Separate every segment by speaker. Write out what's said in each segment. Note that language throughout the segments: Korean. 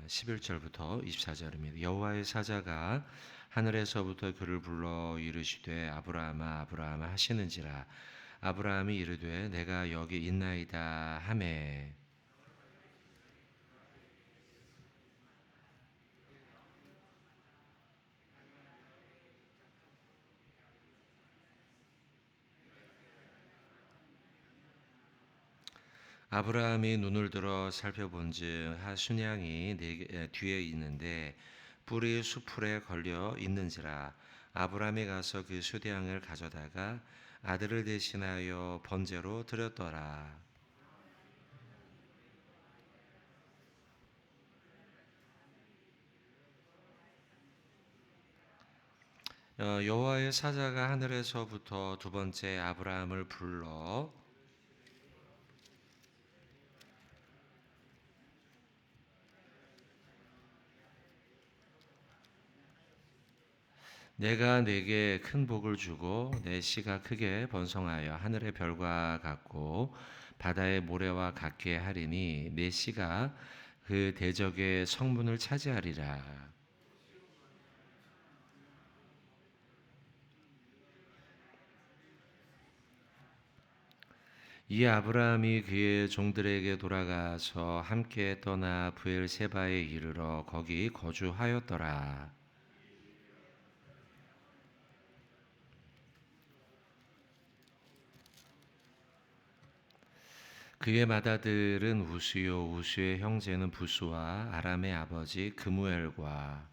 Speaker 1: 11절부터 24절입니다. 여호와의 사자가 하늘에서부터 그를 불러 이르시되 아브라함아 아브라함아 하시는지라. 아브라함이 이르되 내가 여기 있나이다 하매 아브라함이 눈을 들어 살펴본즉 한 순양이 뒤에 있는데 뿔이 수풀에 걸려 있는지라. 아브라함이 가서 그 수양을 가져다가 아들을 대신하여 번제로 드렸더라. 여호와의 사자가 하늘에서부터 두 번째 아브라함을 불러 내가 네게 큰 복을 주고 내 씨가 크게 번성하여 하늘의 별과 같고 바다의 모래와 같게 하리니 내 씨가 그 대적의 성문을 차지하리라. 이 아브라함이 그의 종들에게 돌아가서 함께 떠나 브엘세바에 이르러 거기 거주하였더라. 그의 맏아들은 우스요 우스의 형제는 부스와 아람의 아버지 그무엘과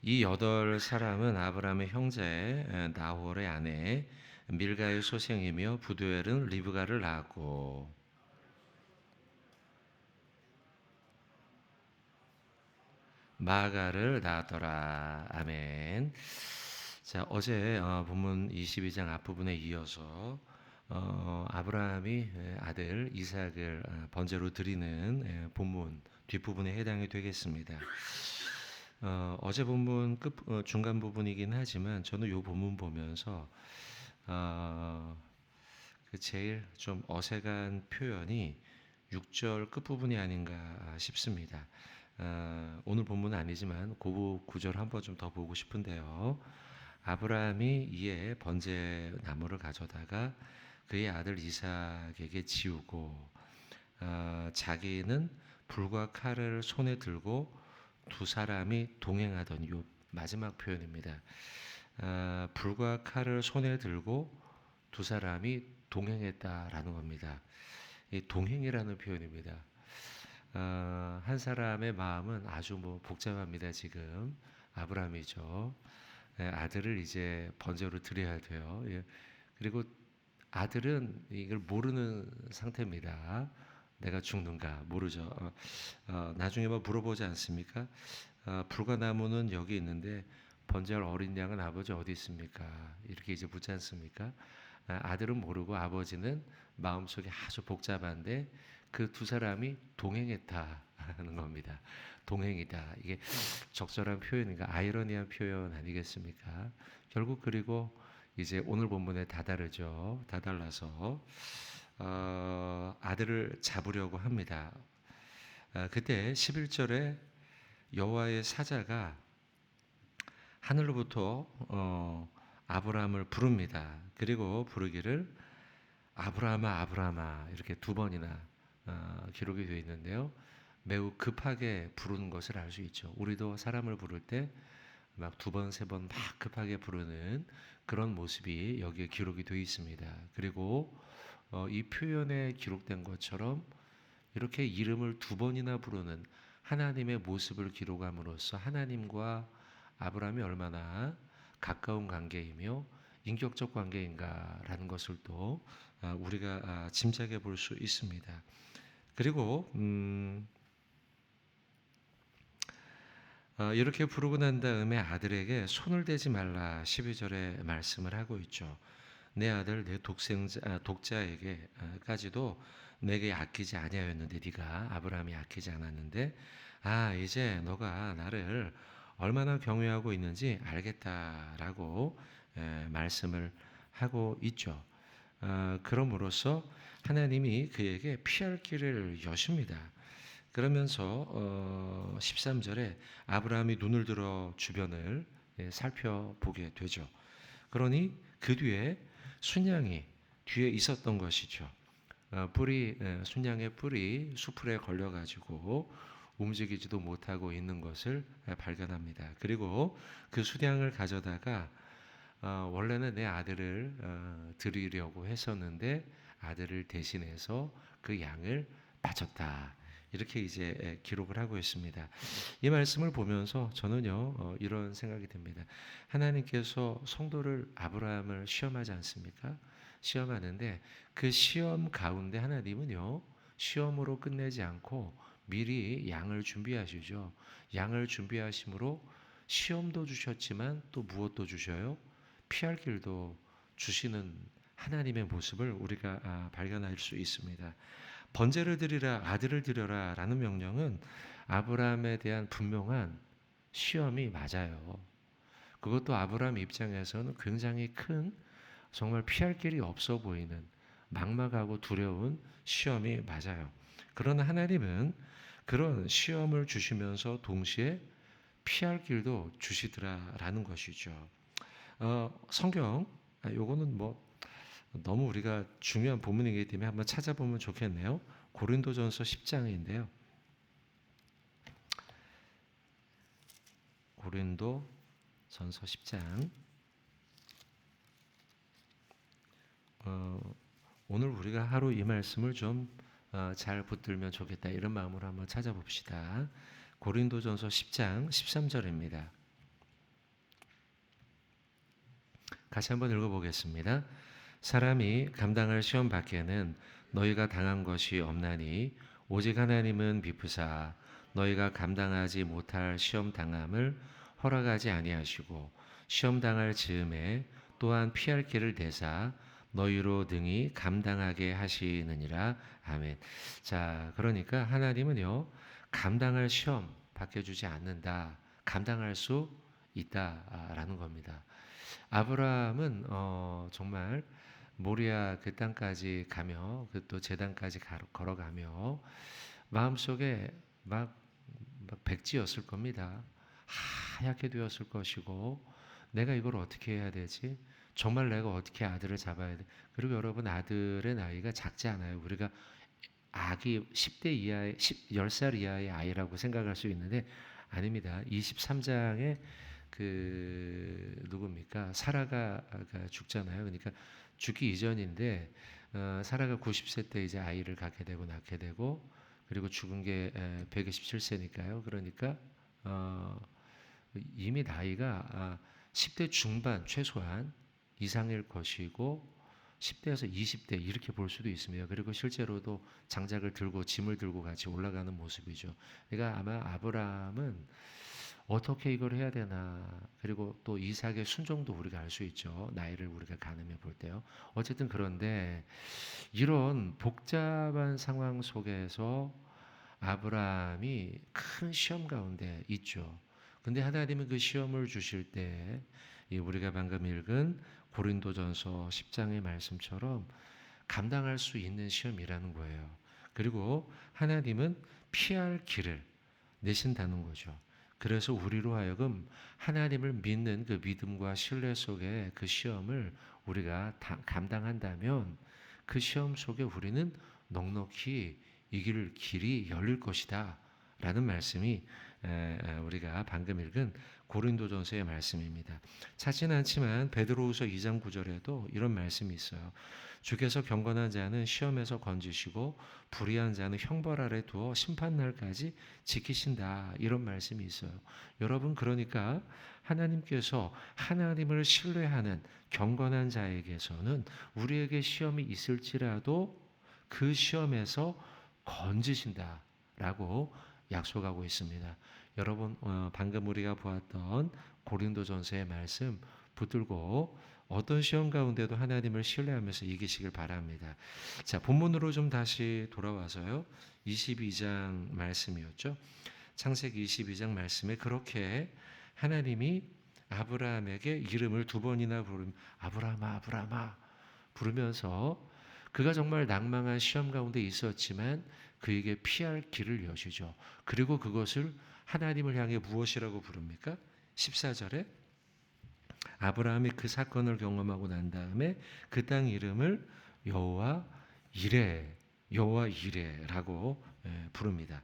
Speaker 1: 이 여덟 사람은 아브라함의 형제 나홀의 아내 밀가의 소생이며 부두엘은 리브가를 낳았고 마가를 낳았더라. 아멘. 자, 어제 본문 22장 앞부분에 이어서 아브라함이 아들 이삭을 번제로 드리는 본문 뒷부분에 해당이 되겠습니다. 어제 본문 중간 부분이긴 하지만 저는 이 본문 보면서 그 제일 좀 어색한 표현이 6절 끝부분이 아닌가 싶습니다. 오늘 본문은 아니지만 그 구절 한번 좀 더 보고 싶은데요. 아브라함이 이에 번제 나무를 가져다가 그의 아들 이삭에게 지우고 자기는 불과 칼을 손에 들고 두 사람이 동행하던 이 마지막 표현입니다. 불과 칼을 손에 들고 두 사람이 동행했다라는 겁니다. 이 동행이라는 표현입니다. 한 사람의 마음은 아주 복잡합니다. 지금 아브라함이죠. 아들을 이제 번제로 드려야 돼요. 예. 그리고 아들은 이걸 모르는 상태입니다. 내가 죽는가 모르죠. 나중에 물어보지 않습니까? 불가나무는 여기 있는데 번제할 어린 양은 아버지 어디 있습니까? 이렇게 이제 묻지 않습니까? 아들은 모르고 아버지는 마음속에 아주 복잡한데 그 두 사람이 동행했다는 겁니다. 동행이다. 이게 적절한 표현인가? 아이러니한 표현 아니겠습니까? 결국 그리고 이제 오늘 본문에 다 다르죠. 다 달라서 아들을 잡으려고 합니다. 그때 11절에 여호와의 사자가 하늘로부터 아브라함을 부릅니다. 그리고 부르기를 아브라함아 아브라함아 이렇게 두 번이나 기록이 되어 있는데요. 매우 급하게 부르는 것을 알 수 있죠. 우리도 사람을 부를 때 막 두 번, 세 번 막 급하게 부르는 그런 모습이 여기에 기록이 되어 있습니다. 그리고 이 표현에 기록된 것처럼 이렇게 이름을 두 번이나 부르는 하나님의 모습을 기록함으로써 하나님과 아브라함이 얼마나 가까운 관계이며 인격적 관계인가라는 것을 또 우리가 짐작해 볼 수 있습니다. 그리고 이렇게 부르고 난 다음에 아들에게 손을 대지 말라 12절에 말씀을 하고 있죠. 내 아들 내 독자에게까지도 내게 아끼지 아니하였는데 네가 아브라함이 아끼지 않았는데 이제 너가 나를 얼마나 경외하고 있는지 알겠다라고 말씀을 하고 있죠. 그럼으로써 하나님이 그에게 피할 길을 여십니다. 그러면서 13절에 아브라함이 눈을 들어 주변을 살펴보게 되죠. 그러니 그 뒤에 순양이 뒤에 있었던 것이죠. 순양의 뿔이 수풀에 걸려가지고 움직이지도 못하고 있는 것을 발견합니다. 그리고 그 수량을 가져다가 원래는 내 아들을 드리려고 했었는데 아들을 대신해서 그 양을 바쳤다. 이렇게 이제 기록을 하고 있습니다. 이 말씀을 보면서 저는요 이런 생각이 듭니다. 하나님께서 성도를 아브라함을 시험하지 않습니까? 시험하는데 그 시험 가운데 하나님은요 시험으로 끝내지 않고 미리 양을 준비하시죠. 양을 준비하심으로 시험도 주셨지만 또 무엇도 주셔요? 피할 길도 주시는 하나님의 모습을 우리가 발견할 수 있습니다. 번제를 드리라 아들을 드려라 라는 명령은 아브라함에 대한 분명한 시험이 맞아요. 그것도 아브라함 입장에서는 굉장히 큰 정말 피할 길이 없어 보이는 막막하고 두려운 시험이 맞아요. 그러나 하나님은 그런 시험을 주시면서 동시에 피할 길도 주시더라라는 것이죠. 성경 요거는 뭐 너무 우리가 중요한 본문이기 때문에 한번 찾아보면 좋겠네요. 고린도전서 10장인데요. 고린도전서 10장. 오늘 우리가 하루 이 말씀을 좀 잘 붙들면 좋겠다 이런 마음으로 한번 찾아봅시다. 고린도전서 10장 13절입니다. 같이 한번 읽어보겠습니다. 사람이 감당할 시험 밖에는 너희가 당한 것이 없나니 오직 하나님은 미쁘사 너희가 감당하지 못할 시험 당함을 허락하지 아니하시고 시험 당할 즈음에 또한 피할 길을 대사 너희로 능히 감당하게 하시느니라. 아멘. 자, 그러니까 하나님은요 감당할 시험 밖에 주지 않는다. 감당할 수 있다라는 겁니다. 아브라함은 정말 모리아 그 땅까지 가며 그 또 제단까지 걸어가며 마음속에 막 백지였을 겁니다. 하얗게 되었을 것이고 내가 이걸 어떻게 해야 되지? 정말 내가 어떻게 아들을 잡아야 돼? 그리고 여러분 아들의 나이가 작지 않아요. 우리가 아기 10대 이하의 10살 이하의 아이라고 생각할 수 있는데 아닙니다. 23장에 그 누굽니까? 사라가 죽잖아요. 그러니까 죽기 이전인데 사라가 90세 때 이제 아이를 갖게 되고 낳게 되고 그리고 죽은 게 127세니까요. 그러니까 이미 나이가 10대 중반 최소한 이상일 것이고 10대에서 20대 이렇게 볼 수도 있습니다. 그리고 실제로도 장작을 들고 짐을 들고 같이 올라가는 모습이죠. 그러니까 아마 아브라함은 어떻게 이걸 해야 되나 그리고 또 이삭의 순종도 우리가 알 수 있죠. 나이를 우리가 가늠해 볼 때요. 어쨌든 그런데 이런 복잡한 상황 속에서 아브라함이 큰 시험 가운데 있죠. 근데 하나님은 그 시험을 주실 때 우리가 방금 읽은 고린도전서 10장의 말씀처럼 감당할 수 있는 시험이라는 거예요. 그리고 하나님은 피할 길을 내신다는 거죠. 그래서 우리로 하여금 하나님을 믿는 그 믿음과 신뢰 속에 그 시험을 우리가 감당한다면 그 시험 속에 우리는 넉넉히 이길 길이 열릴 것이다 라는 말씀이 우리가 방금 읽은 고린도전서의 말씀입니다. 찾지는 않지만 베드로후서 2장 9절에도 이런 말씀이 있어요. 주께서 경건한 자는 시험에서 건지시고 불의한 자는 형벌 아래 두어 심판날까지 지키신다. 이런 말씀이 있어요. 여러분 그러니까 하나님께서 하나님을 신뢰하는 경건한 자에게서는 우리에게 시험이 있을지라도 그 시험에서 건지신다라고 약속하고 있습니다. 여러분 방금 우리가 보았던 고린도전서의 말씀 붙들고 어떤 시험 가운데도 하나님을 신뢰하면서 이기시길 바랍니다. 자, 본문으로 좀 다시 돌아와서요. 22장 말씀이었죠. 창세기 22장 말씀에 그렇게 하나님이 아브라함에게 이름을 두 번이나 부르면 아브라함아 아브라함아 부르면서 그가 정말 낭망한 시험 가운데 있었지만 그에게 피할 길을 여시죠. 그리고 그것을 하나님을 향해 무엇이라고 부릅니까? 14절에 아브라함이 그 사건을 경험하고 난 다음에 그 땅 이름을 여호와 이레, 여호와 이레라고 부릅니다.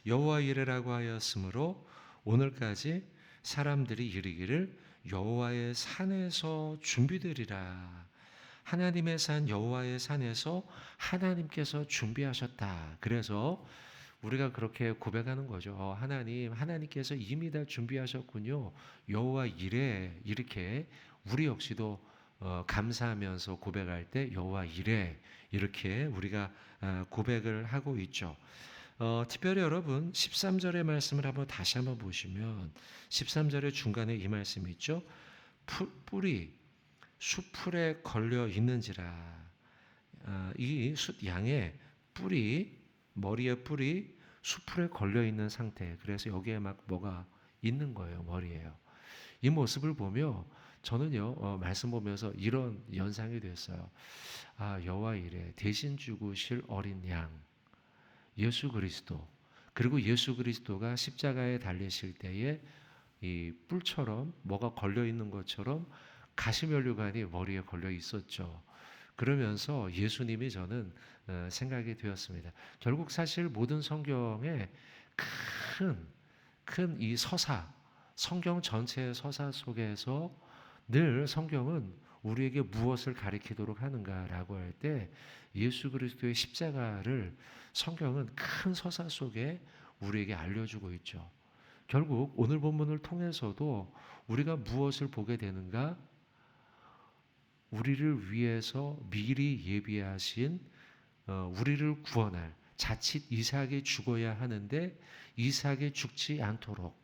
Speaker 1: 여호와 이레라고 하였으므로 오늘까지 사람들이 이르기를 여호와의 산에서 준비되리라. 하나님의 산 여호와의 산에서 하나님께서 준비하셨다. 그래서 우리가 그렇게 고백하는 거죠. 하나님께서 이미 다 준비하셨군요. 여호와 이레 이렇게 우리 역시도 감사하면서 고백할 때 여호와 이레 이렇게 우리가 고백을 하고 있죠. 특별히 여러분 13절의 말씀을 다시 한번 보시면 13절의 중간에 이 말씀이 있죠. 뿔이 수풀에 걸려 있는지라. 이 양의 뿔이 머리에 뿔이 수풀에 걸려 있는 상태. 그래서 여기에 막 뭐가 있는 거예요. 머리에요. 이 모습을 보며 저는요 말씀 보면서 이런 연상이 됐어요. 여호와 이레 대신 죽으실 어린 양 예수 그리스도, 그리고 예수 그리스도가 십자가에 달리실 때에 이 뿔처럼 뭐가 걸려 있는 것처럼 가시면류관이 머리에 걸려 있었죠. 그러면서 예수님이 저는 생각이 되었습니다. 결국 사실 모든 성경의 큰 이 서사, 성경 전체의 서사 속에서 늘 성경은 우리에게 무엇을 가리키도록 하는가라고 할 때 예수 그리스도의 십자가를 성경은 큰 서사 속에 우리에게 알려주고 있죠. 결국 오늘 본문을 통해서도 우리가 무엇을 보게 되는가? 우리를 위해서 미리 예비하신 우리를 구원할 자칫 이삭이 죽어야 하는데 이삭이 죽지 않도록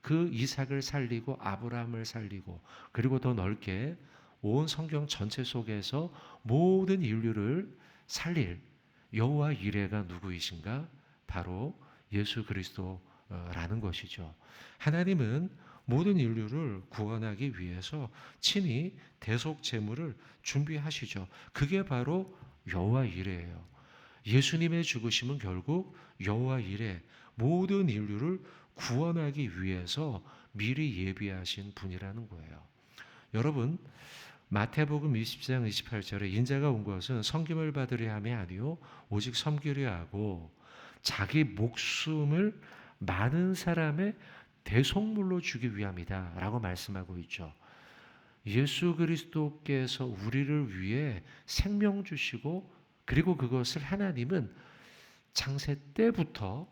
Speaker 1: 그 이삭을 살리고 아브라함을 살리고 그리고 더 넓게 온 성경 전체 속에서 모든 인류를 살릴 여호와 이레가 누구이신가? 바로 예수 그리스도라는 것이죠. 하나님은 모든 인류를 구원하기 위해서 친히 대속 제물을 준비하시죠. 그게 바로 여호와 이레예요. 예수님의 죽으심은 결국 여호와 이레 모든 인류를 구원하기 위해서 미리 예비하신 분이라는 거예요. 여러분 마태복음 20장 28절에 인자가 온 것은 섬김을 받으려 함이 아니요 오직 섬기려 하고 자기 목숨을 많은 사람의 대속물로 주기 위함이다 라고 말씀하고 있죠. 예수 그리스도께서 우리를 위해 생명 주시고 그리고 그것을 하나님은 창세 때부터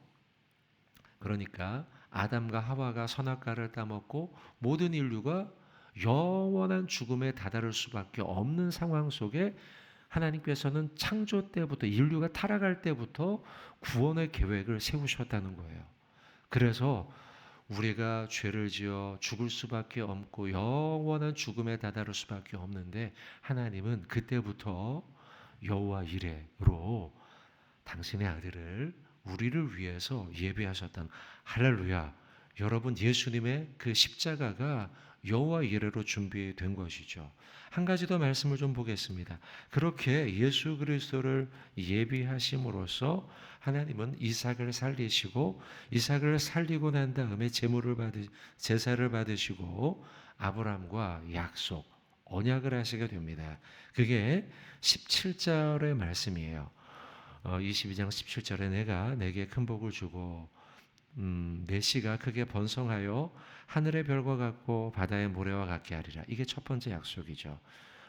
Speaker 1: 그러니까 아담과 하와가 선악과를 따먹고 모든 인류가 영원한 죽음에 다다를 수밖에 없는 상황 속에 하나님께서는 창조 때부터 인류가 타락할 때부터 구원의 계획을 세우셨다는 거예요. 그래서 우리가 죄를 지어 죽을 수밖에 없고 영원한 죽음에 다다를 수밖에 없는데 하나님은 그때부터 여호와 이레로 당신의 아들을 우리를 위해서 예비하셨다는 할렐루야. 여러분 예수님의 그 십자가가 여호와 이레로 준비된 것이죠. 한 가지 더 말씀을 좀 보겠습니다. 그렇게 예수 그리스도를 예비하심으로써 하나님은 이삭을 살리시고 이삭을 살리고 난 다음에 제사를 받으시고 아브라함과 약속, 언약을 하시게 됩니다. 그게 17절의 말씀이에요. 22장 17절에 내가 내게 큰 복을 주고 내 씨가 크게 번성하여 하늘의 별과 같고 바다의 모래와 같게 하리라. 이게 첫 번째 약속이죠.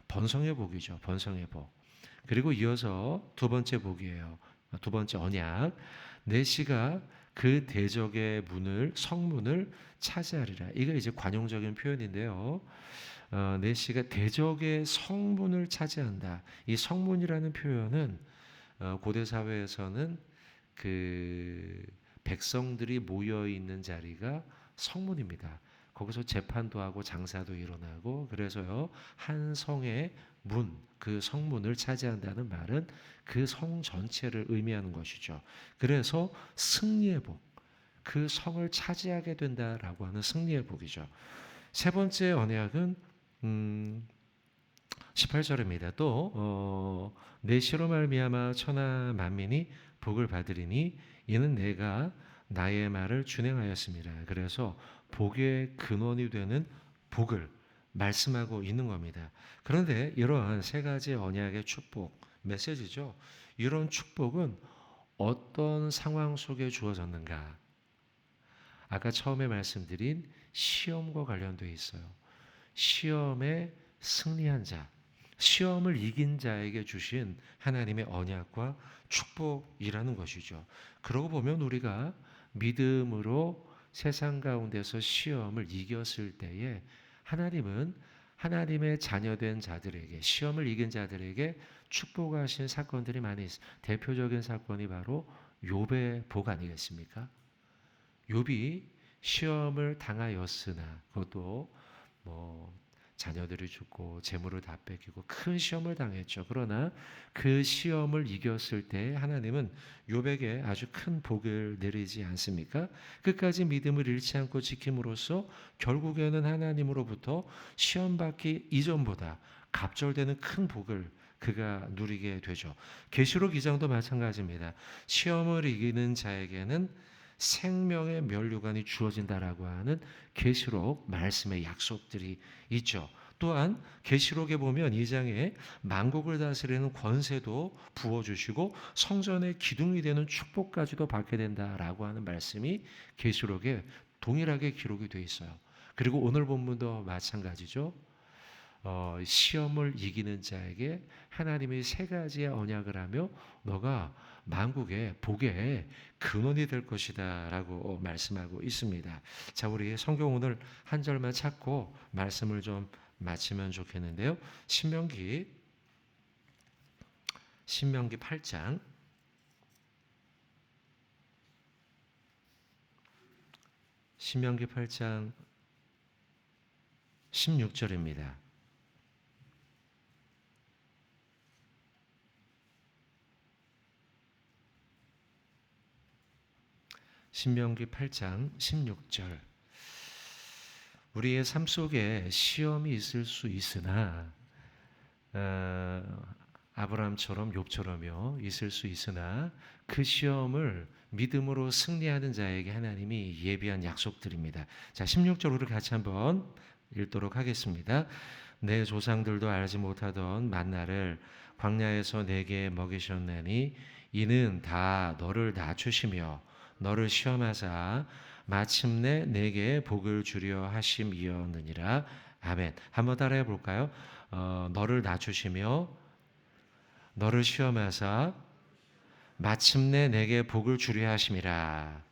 Speaker 1: 번성의 복이죠. 번성의 복. 그리고 이어서 두 번째 복이에요. 두 번째 언약. 내 씨가 그 대적의 성문을 차지하리라. 이거 이제 관용적인 표현인데요. 내 씨가 대적의 성문을 차지한다. 이 성문이라는 표현은 고대 사회에서는 그 백성들이 모여 있는 자리가 성문입니다. 거기서 재판도 하고 장사도 일어나고 그래서요 한 성의 문, 그 성문을 차지한다는 말은 그 성 전체를 의미하는 것이죠. 그래서 승리의 복, 그 성을 차지하게 된다라고 하는 승리의 복이죠. 세 번째 언약은 18절입니다. 또 내 시로 말미암아 천하 만민이 복을 받으리니 이는 내가 나의 말을 준행하였습니다. 그래서 복의 근원이 되는 복을 말씀하고 있는 겁니다. 그런데 이러한 세 가지 언약의 축복, 메시지죠. 이런 축복은 어떤 상황 속에 주어졌는가? 아까 처음에 말씀드린 시험과 관련되어 있어요. 시험에 승리한 자, 시험을 이긴 자에게 주신 하나님의 언약과 축복이라는 것이죠. 그러고 보면 우리가 믿음으로 세상 가운데서 시험을 이겼을 때에 하나님은 하나님의 자녀된 자들에게, 시험을 이긴 자들에게 축복하신 사건들이 많이 있어요. 대표적인 사건이 바로 욥의 복 아니겠습니까? 욥이 시험을 당하였으나 그것도 뭐 자녀들이 죽고 재물을 다 뺏기고 큰 시험을 당했죠. 그러나 그 시험을 이겼을 때 하나님은 욥에게 아주 큰 복을 내리지 않습니까? 끝까지 믿음을 잃지 않고 지킴으로써 결국에는 하나님으로부터 시험 받기 이전보다 갑절되는 큰 복을 그가 누리게 되죠. 계시록 2장도 마찬가지입니다. 시험을 이기는 자에게는 생명의 면류관이 주어진다라고 하는 계시록 말씀의 약속들이 있죠. 또한 계시록에 보면 2장에 만국을 다스리는 권세도 부어주시고 성전의 기둥이 되는 축복까지도 받게 된다라고 하는 말씀이 계시록에 동일하게 기록이 되어 있어요. 그리고 오늘 본문도 마찬가지죠. 시험을 이기는 자에게 하나님이 세 가지의 언약을 하며 너가 만국의 복의 근원이 될 것이다 라고 말씀하고 있습니다. 자, 우리 성경 오늘 한 절만 찾고 말씀을 좀 마치면 좋겠는데요. 신명기 8장 16절입니다. 신명기 8장 16절. 우리의 삶 속에 시험이 있을 수 있으나 아브라함처럼 욥처럼요 있을 수 있으나 그 시험을 믿음으로 승리하는 자에게 하나님이 예비한 약속들입니다. 자, 16절으로 같이 한번 읽도록 하겠습니다. 내 조상들도 알지 못하던 만나를 광야에서 내게 먹이셨나니 이는 다 너를 낮추시며 너를 시험하사 마침내 내게 복을 주려 하심이었느니라. 아멘. 한번 따라해 볼까요? 너를 낮추시며 너를 시험하사 마침내 내게 복을 주려 하심이라.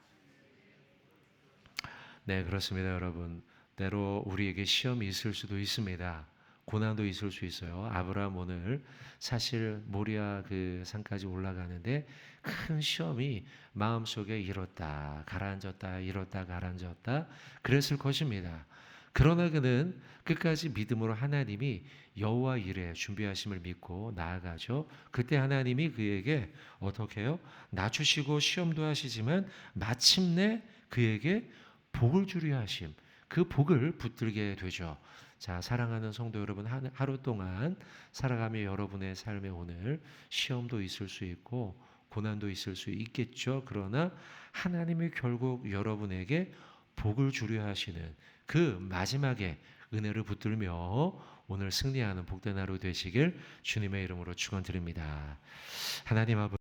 Speaker 1: 네, 그렇습니다, 여러분. 때로 우리에게 시험이 있을 수도 있습니다. 고난도 있을 수 있어요. 아브라함 오늘 사실 모리아 그 산까지 올라가는데 큰 시험이 마음속에 일었다 가라앉았다 일었다 가라앉았다 그랬을 것입니다. 그러나 그는 끝까지 믿음으로 하나님이 여호와 이레 준비하심을 믿고 나아가죠. 그때 하나님이 그에게 어떻게 해요? 낮추시고 시험도 하시지만 마침내 그에게 복을 주려 하심, 그 복을 붙들게 되죠. 자, 사랑하는 성도 여러분, 하루 동안 살아가며 여러분의 삶에 오늘 시험도 있을 수 있고 고난도 있을 수 있겠죠. 그러나 하나님이 결국 여러분에게 복을 주려 하시는 그 마지막에 은혜를 붙들며 오늘 승리하는 복된 하루 되시길 주님의 이름으로 축원드립니다. 하나님 아버지